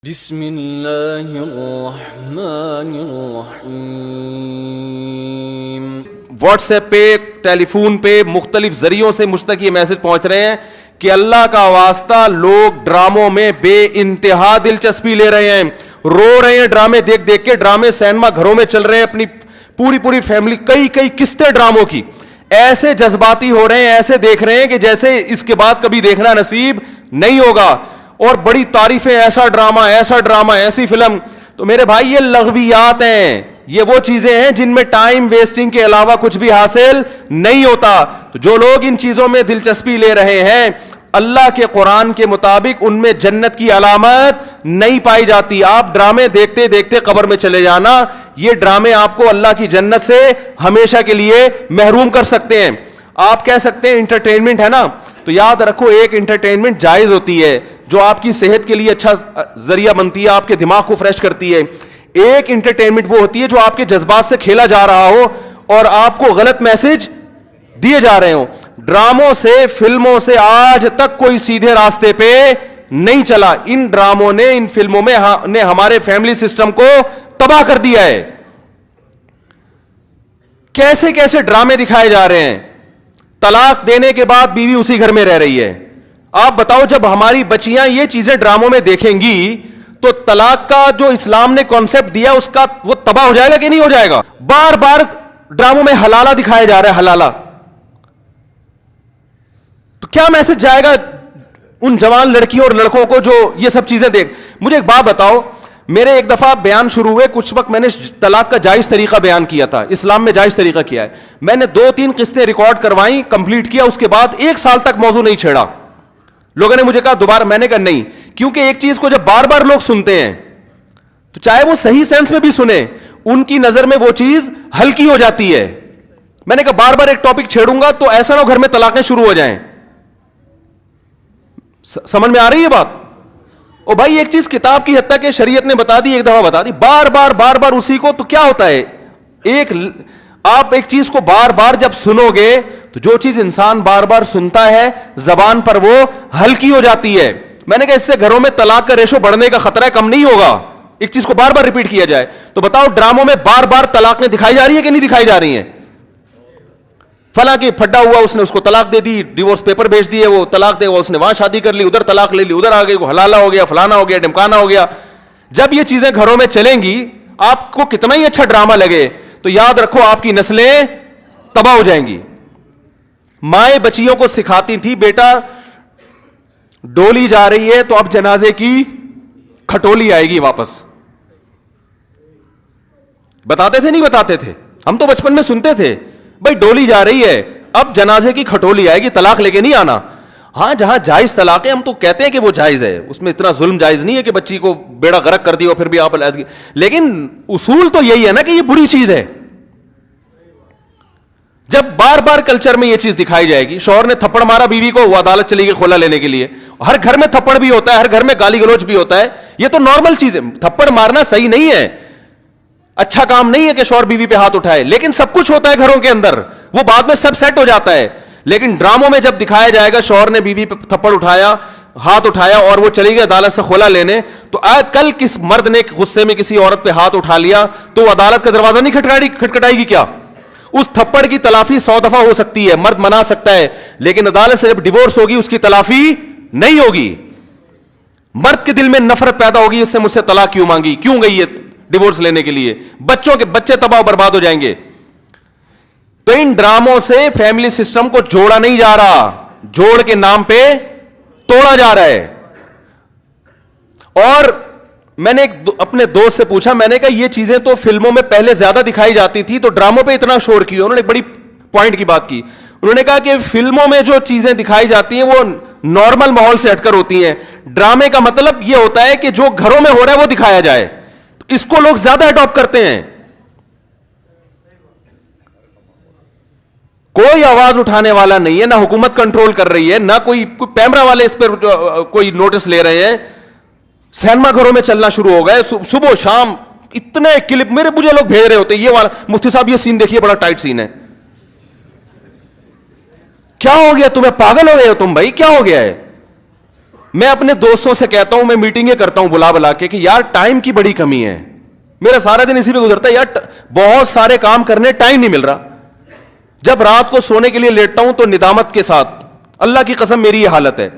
بسم اللہ الرحمن الرحیم۔ واٹس ایپ پہ، ٹیلی فون پہ، مختلف ذریعوں سے مجھ تک یہ میسج پہنچ رہے ہیں کہ اللہ کا واسطہ لوگ ڈراموں میں بے انتہا دلچسپی لے رہے ہیں، رو رہے ہیں ڈرامے دیکھ دیکھ کے۔ ڈرامے سینما گھروں میں چل رہے ہیں، اپنی پوری فیملی، کئی قسطیں ڈراموں کی، ایسے جذباتی ہو رہے ہیں، ایسے دیکھ رہے ہیں کہ جیسے اس کے بعد کبھی دیکھنا نصیب نہیں ہوگا، اور بڑی تعریفیں، ایسا ڈرامہ، ایسی فلم۔ تو میرے بھائی یہ لغویات ہیں، یہ وہ چیزیں ہیں جن میں ٹائم ویسٹنگ کے علاوہ کچھ بھی حاصل نہیں ہوتا۔ تو جو لوگ ان چیزوں میں دلچسپی لے رہے ہیں، اللہ کے قرآن کے مطابق ان میں جنت کی علامت نہیں پائی جاتی۔ آپ ڈرامے دیکھتے دیکھتے قبر میں چلے جانا، یہ ڈرامے آپ کو اللہ کی جنت سے ہمیشہ کے لیے محروم کر سکتے ہیں۔ آپ کہہ سکتے ہیں انٹرٹینمنٹ ہے نا، تو یاد رکھو ایک انٹرٹینمنٹ جائز ہوتی ہے جو آپ کی صحت کے لیے اچھا ذریعہ بنتی ہے، آپ کے دماغ کو فریش کرتی ہے۔ ایک انٹرٹینمنٹ وہ ہوتی ہے جو آپ کے جذبات سے کھیلا جا رہا ہو اور آپ کو غلط میسج دیے جا رہے ہوں۔ ڈراموں سے، فلموں سے آج تک کوئی سیدھے راستے پہ نہیں چلا۔ ان ڈراموں نے، ان فلموں میں نے ہمارے فیملی سسٹم کو تباہ کر دیا ہے۔ کیسے کیسے ڈرامے دکھائے جا رہے ہیں، طلاق دینے کے بعد بیوی اسی گھر میں رہ رہی ہے۔ آپ بتاؤ جب ہماری بچیاں یہ چیزیں ڈراموں میں دیکھیں گی تو طلاق کا جو اسلام نے کانسیپٹ دیا اس کا وہ تباہ ہو جائے گا کہ نہیں ہو جائے گا؟ بار بار ڈراموں میں حلالہ دکھایا جا رہا ہے، حلالہ، تو کیا میسج جائے گا ان جوان لڑکیوں اور لڑکوں کو جو یہ سب چیزیں دیکھ؟ مجھے ایک بات بتاؤ، میرے ایک دفعہ بیان شروع ہوئے، کچھ وقت میں نے طلاق کا جائز طریقہ بیان کیا تھا، اسلام میں جائز طریقہ کیا ہے، میں نے 2-3 قسطیں ریکارڈ کروائیں، کمپلیٹ کیا، اس کے بعد 1 سال تک موضوع نہیں چھیڑا۔ لوگوں نے مجھے کہا دوبارہ، میں نے کہا نہیں، کیونکہ ایک چیز کو جب بار بار لوگ سنتے ہیں تو چاہے وہ صحیح سینس میں بھی سنیں، ان کی نظر میں وہ چیز ہلکی ہو جاتی ہے۔ میں نے کہا بار بار ایک ٹاپک چھیڑوں گا تو ایسا نہ ہو گھر میں طلاقیں شروع ہو جائیں۔ سمجھ میں آ رہی ہے بات؟ او بھائی ایک چیز کتاب کی حد تک کہ شریعت نے بتا دی، ایک دفعہ بتا دی، بار بار اسی کو، تو کیا ہوتا ہے؟ آپ ایک چیز کو بار بار جب سنو گے تو جو چیز انسان بار بار سنتا ہے زبان پر وہ ہلکی ہو جاتی ہے۔ میں نے کہا اس سے گھروں میں طلاق کا ریشو بڑھنے کا خطرہ کم نہیں ہوگا، ایک چیز کو بار بار ریپیٹ کیا جائے۔ تو بتاؤ ڈراموں میں بار بار طلاقیں دکھائی جا رہی ہیں کہ نہیں دکھائی جا رہی ہیں؟ فلاں کی پھڈا ہوا، اس نے اس کو طلاق دے دی، ڈیورس پیپر بھیج دیے، وہ طلاق دے گا، اس نے وہاں شادی کر لی، ادھر طلاق لے لی، ادھر آ گئی، وہ حلالہ ہو گیا، فلانا ہو گیا، ڈمکانا ہو گیا۔ جب یہ چیزیں گھروں میں چلیں گی، آپ کو کتنا ہی اچھا ڈرامہ لگے تو یاد رکھو آپ کی نسلیں تباہ ہو جائیں گی۔ مائیں بچیوں کو سکھاتی تھی، بیٹا ڈولی جا رہی ہے تو اب جنازے کی کھٹولی آئے گی واپس۔ بتاتے تھے نہیں بتاتے تھے؟ ہم تو بچپن میں سنتے تھے، بھائی ڈولی جا رہی ہے اب جنازے کی کھٹولی آئے گی، طلاق لے کے نہیں آنا۔ ہاں جہاں جائز طلاق ہے ہم تو کہتے ہیں کہ وہ جائز ہے، اس میں اتنا ظلم جائز نہیں ہے کہ بچی کو بیڑا غرق کر دی اور پھر بھی آپ علیحدگی، لیکن اصول تو یہی ہے نا کہ یہ بری چیز ہے۔ جب بار بار کلچر میں یہ چیز دکھائی جائے گی، شوہر نے تھپڑ مارا بیوی کو، وہ عدالت چلی گئی خلا لینے کے لیے، ہر گھر میں تھپڑ بھی ہوتا ہے، ہر گھر میں گالی گلوچ بھی ہوتا ہے، یہ تو نارمل چیز ہے۔ تھپڑ مارنا صحیح نہیں ہے، اچھا کام نہیں ہے کہ شوہر بیوی پہ ہاتھ اٹھائے، لیکن سب کچھ ہوتا ہے گھروں کے اندر، وہ بعد میں سب سیٹ ہو جاتا ہے۔ لیکن ڈراموں میں جب دکھایا جائے گا شوہر نے بیوی پہ تھپڑ اٹھایا، ہاتھ اٹھایا اور وہ چلی گئی عدالت سے خلا لینے، تو کل کس مرد نے غصے میں کسی عورت پہ ہاتھ اٹھا لیا تو وہ عدالت کا دروازہ نہیں کھٹکھٹائے گی کیا؟ اس تھپڑ کی تلافی 100 دفعہ ہو سکتی ہے، مرد منا سکتا ہے، لیکن عدالت سے جب ڈیورس ہوگی اس کی تلافی نہیں ہوگی۔ مرد کے دل میں نفرت پیدا ہوگی، اس سے مجھ سے طلاق کیوں مانگی، کیوں گئی ہے ڈیورس لینے کے لیے، بچے تباہ و برباد ہو جائیں گے۔ تو ان ڈراموں سے فیملی سسٹم کو جوڑا نہیں جا رہا، جوڑ کے نام پہ توڑا جا رہا ہے۔ اور میں نے اپنے دوست سے پوچھا، میں نے کہا یہ چیزیں تو فلموں میں پہلے زیادہ دکھائی جاتی تھی تو ڈراموں پہ اتنا شور کیوں؟ انہوں نے ایک بڑی پوائنٹ کی بات کی، انہوں نے کہا کہ فلموں میں جو چیزیں دکھائی جاتی ہیں وہ نارمل ماحول سے ہٹ کر ہوتی ہیں، ڈرامے کا مطلب یہ ہوتا ہے کہ جو گھروں میں ہو رہا ہے وہ دکھایا جائے، اس کو لوگ زیادہ اڈاپٹ کرتے ہیں۔ کوئی آواز اٹھانے والا نہیں ہے، نہ حکومت کنٹرول کر رہی ہے، نہ کوئی پیمرا والے اس پر کوئی نوٹس لے رہے ہیں۔ سینما گھروں میں چلنا شروع ہو گئے، صبح شام اتنے کلپ مجھے لوگ بھیج رہے ہوتے ہیں، یہ والا مفتی صاحب یہ سین دیکھیے بڑا ٹائٹ سین ہے۔ کیا ہو گیا تمہیں؟ پاگل ہو گئے ہو تم بھائی، کیا ہو گیا ہے؟ میں اپنے دوستوں سے کہتا ہوں, میں میٹنگیں کرتا ہوں بلا بلا کے کہ یار ٹائم کی بڑی کمی ہے, میرا سارا دن اسی پہ گزرتا ہے یار, بہت سارے کام کرنے ٹائم نہیں مل رہا. جب رات کو سونے کے لیے لیٹتا ہوں تو ندامت کے ساتھ, اللہ کی قسم میری یہ حالت ہے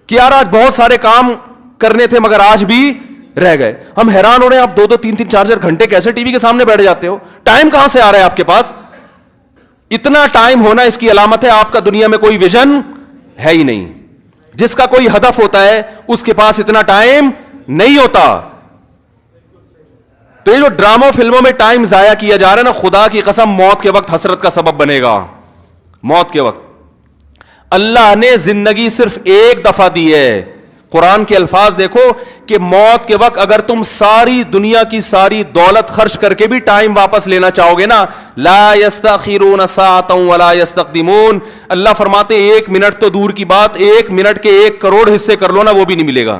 کہ یار آج بہت سارے کام کرنے تھے مگر آج بھی رہ گئے. ہم حیران ہو رہے ہیں, آپ 2-2, 3-3, 4-4 گھنٹے کیسے ٹی وی کے سامنے بیٹھ جاتے ہو؟ ٹائم کہاں سے آ رہا ہے آپ کے پاس؟ اتنا ٹائم ہونا اس کی علامت ہے آپ کا دنیا میں کوئی ویژن ہے ہی نہیں. جس کا کوئی ہدف ہوتا ہے اس کے پاس اتنا ٹائم نہیں ہوتا. تو یہ جو ڈراموں فلموں میں ٹائم ضائع کیا جا رہا ہے نا, خدا کی قسم موت کے وقت حسرت کا سبب بنے گا. موت کے وقت اللہ نے زندگی صرف ایک دفعہ دی ہے. قرآن کے الفاظ دیکھو کہ موت کے وقت اگر تم ساری دنیا کی ساری دولت خرچ کر کے بھی ٹائم واپس لینا چاہو گے نا, لا یستاخرون ساعتا ولا یستقدمون, اللہ فرماتے 1 منٹ تو دور کی بات, 1 منٹ کے 1 کروڑ حصے کر لو نا وہ بھی نہیں ملے گا.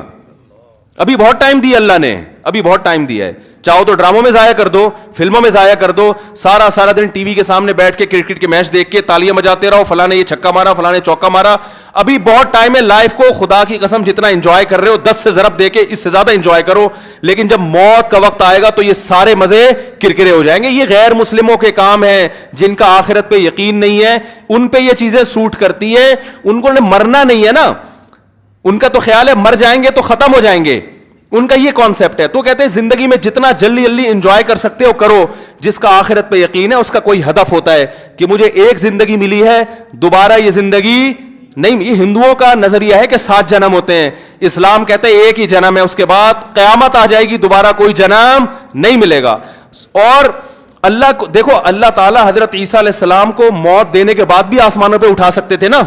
ابھی بہت ٹائم دیا اللہ نے, ابھی بہت ٹائم دیا ہے. چاہو تو ڈراموں میں ضائع کر دو, فلموں میں ضائع کر دو, سارا دن ٹی وی کے سامنے بیٹھ کے کرکٹ کے میچ دیکھ کے تالیاں بجاتے رہو, فلاں نے یہ چھکا مارا, فلاں نے چوکا مارا. ابھی بہت ٹائم ہے, لائف کو خدا کی قسم جتنا انجوائے کر رہے ہو 10 سے ضرب دے کے اس سے زیادہ انجوائے کرو. لیکن جب موت کا وقت آئے گا تو یہ سارے مزے کرکرے ہو جائیں گے. یہ غیر مسلموں کے کام ہیں, جن کا آخرت پہ یقین نہیں ہے, ان پہ یہ چیزیں سوٹ کرتی ہیں. ان کو مرنا نہیں ہے نا, ان کا تو خیال ہے مر جائیں گے تو ختم ہو جائیں گے, ان کا یہ کانسیپٹ ہے. تو کہتے ہیں زندگی میں جتنا جلدی انجوائے کر سکتے ہو کرو. جس کا آخرت پہ یقین ہے اس کا کوئی ہدف ہوتا ہے کہ مجھے ایک زندگی ملی ہے, دوبارہ یہ زندگی نہیں. یہ ہندوؤں کا نظریہ ہے کہ 7 جنم ہوتے ہیں, اسلام کہتے ہیں ایک ہی جنم ہے, اس کے بعد قیامت آ جائے گی, دوبارہ کوئی جنم نہیں ملے گا. اور اللہ کو دیکھو, اللہ تعالیٰ حضرت عیسیٰ علیہ السلام کو موت دینے کے بعد بھی آسمانوں پہ اٹھا سکتے تھے نا,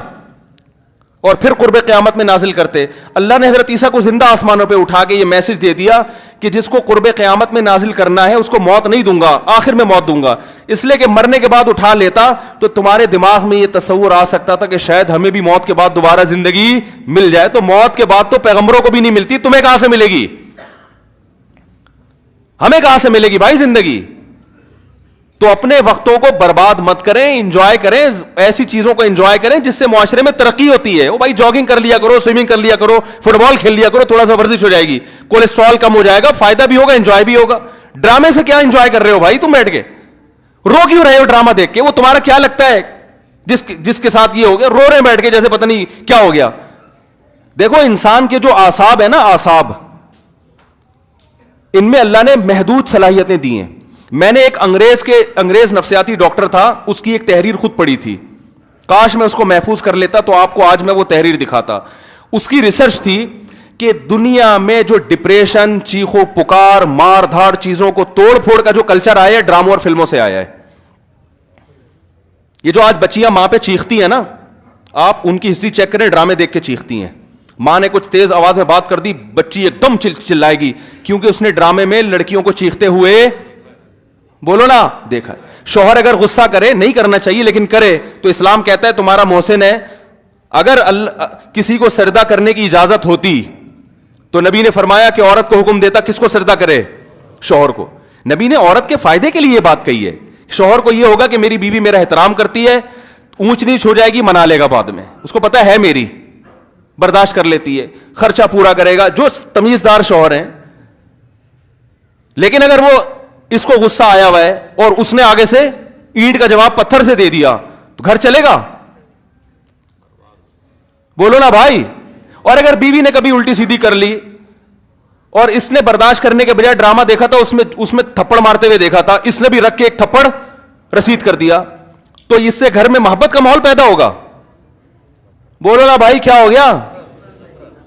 اور پھر قرب قیامت میں نازل کرتے. اللہ نے حضرت عیسیٰ کو زندہ آسمانوں پہ اٹھا کے یہ میسج دے دیا کہ جس کو قرب قیامت میں نازل کرنا ہے اس کو موت نہیں دوں گا, آخر میں موت دوں گا. اس لیے کہ مرنے کے بعد اٹھا لیتا تو تمہارے دماغ میں یہ تصور آ سکتا تھا کہ شاید ہمیں بھی موت کے بعد دوبارہ زندگی مل جائے. تو موت کے بعد تو پیغمبروں کو بھی نہیں ملتی, تمہیں کہاں سے ملے گی, ہمیں کہاں سے ملے گی بھائی زندگی. تو اپنے وقتوں کو برباد مت کریں, انجوائے کریں, ایسی چیزوں کو انجوائے کریں جس سے معاشرے میں ترقی ہوتی ہے. وہ بھائی جاگنگ کر لیا کرو, سوئمنگ کر لیا کرو, فٹ بال کھیل لیا کرو, تھوڑا سا ورزش ہو جائے گی, کولیسٹرول کم ہو جائے گا, فائدہ بھی ہوگا, انجوائے بھی ہوگا. ڈرامے سے کیا انجوائے کر رہے ہو بھائی تم بیٹھ کے, رو کیوں رہے ہو ڈرامہ دیکھ کے؟ وہ تمہارا کیا لگتا ہے جس کے ساتھ یہ ہو گیا, رو رہے ہیں بیٹھ کے جیسے پتہ نہیں کیا ہو گیا. دیکھو انسان کے جو اعصاب ہے نا, اعصاب, ان میں اللہ نے محدود صلاحیتیں دی ہیں. میں نے ایک انگریز نفسیاتی ڈاکٹر تھا, اس کی ایک تحریر خود پڑھی تھی, کاش میں اس کو محفوظ کر لیتا تو آپ کو آج میں وہ تحریر دکھاتا. اس کی ریسرچ تھی کہ دنیا میں جو ڈپریشن, چیخو پکار, مار دھاڑ, چیزوں کو توڑ پھوڑ کا جو کلچر آیا ہے ڈراموں اور فلموں سے آیا ہے. یہ جو آج بچیاں ماں پہ چیختی ہیں نا, آپ ان کی ہسٹری چیک کریں, ڈرامے دیکھ کے چیختی ہیں. ماں نے کچھ تیز آواز میں بات کر دی, بچی ایک دم چلائے گی, کیونکہ اس نے ڈرامے میں لڑکیوں کو چیختے ہوئے, بولو نا, دیکھا. شوہر اگر غصہ کرے, نہیں کرنا چاہیے لیکن کرے, تو اسلام کہتا ہے تمہارا محسن ہے. اگر کسی کو سجدہ کرنے کی اجازت ہوتی تو نبی نے فرمایا کہ عورت کو حکم دیتا کس کو سجدہ کرے, شوہر کو. نبی نے عورت کے فائدے کے لیے یہ بات کہی ہے. شوہر کو یہ ہوگا کہ میری بیوی میرا احترام کرتی ہے, اونچ نیچ ہو جائے گی منا لے گا بعد میں, اس کو پتا ہے میری, برداشت کر لیتی ہے, خرچہ پورا کرے گا, جو تمیزدار شوہر ہیں. لیکن اگر وہ اس کو غصہ آیا ہوا ہے اور اس نے آگے سے اینٹ کا جواب پتھر سے دے دیا تو گھر چلے گا, بولو نا بھائی. اور اگر بیوی نے کبھی الٹی سیدھی کر لی اور اس نے برداشت کرنے کے بجائے ڈرامہ دیکھا تھا, اس میں تھپڑ مارتے ہوئے دیکھا تھا, اس نے بھی رکھ کے ایک تھپڑ رسید کر دیا, تو اس سے گھر میں محبت کا ماحول پیدا ہوگا, بولو نا بھائی کیا ہو گیا.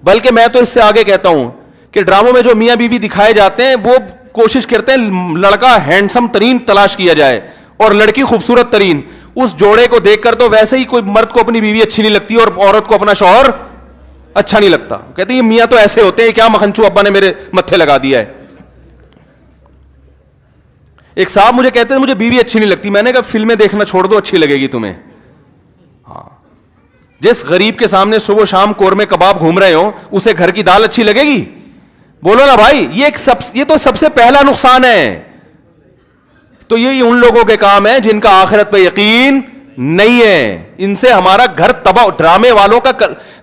بلکہ میں تو اس سے آگے کہتا ہوں کہ ڈراموں میں جو میاں بیوی دکھائے جاتے ہیں وہ کوشش کرتے ہیں لڑکا ہینڈسم ترین تلاش کیا جائے اور لڑکی خوبصورت ترین. اس جوڑے کو دیکھ کر تو ویسے ہی کوئی مرد کو اپنی بیوی اچھی نہیں لگتی اور عورت کو اپنا شوہر اچھا نہیں لگتا. کہتے ہیں یہ میاں تو ایسے ہوتے ہیں, کیا مکھنچو ابا نے میرے متھے لگا دیا ہے. ایک صاحب مجھے کہتے ہیں مجھے بیوی اچھی نہیں لگتی. میں نے کہا فلمیں دیکھنا چھوڑ دو, اچھی لگے گی تمہیں. ہاں, جس غریب کے سامنے صبح شام قورمے کباب گھوم رہے ہو اسے گھر کی دال اچھی لگے گی, بولو نا بھائی. یہ تو سب سے پہلا نقصان ہے. تو یہ ان لوگوں کے کام ہے جن کا آخرت پہ یقین نہیں ہے, ان سے ہمارا گھر تباہ. ڈرامے والوں کا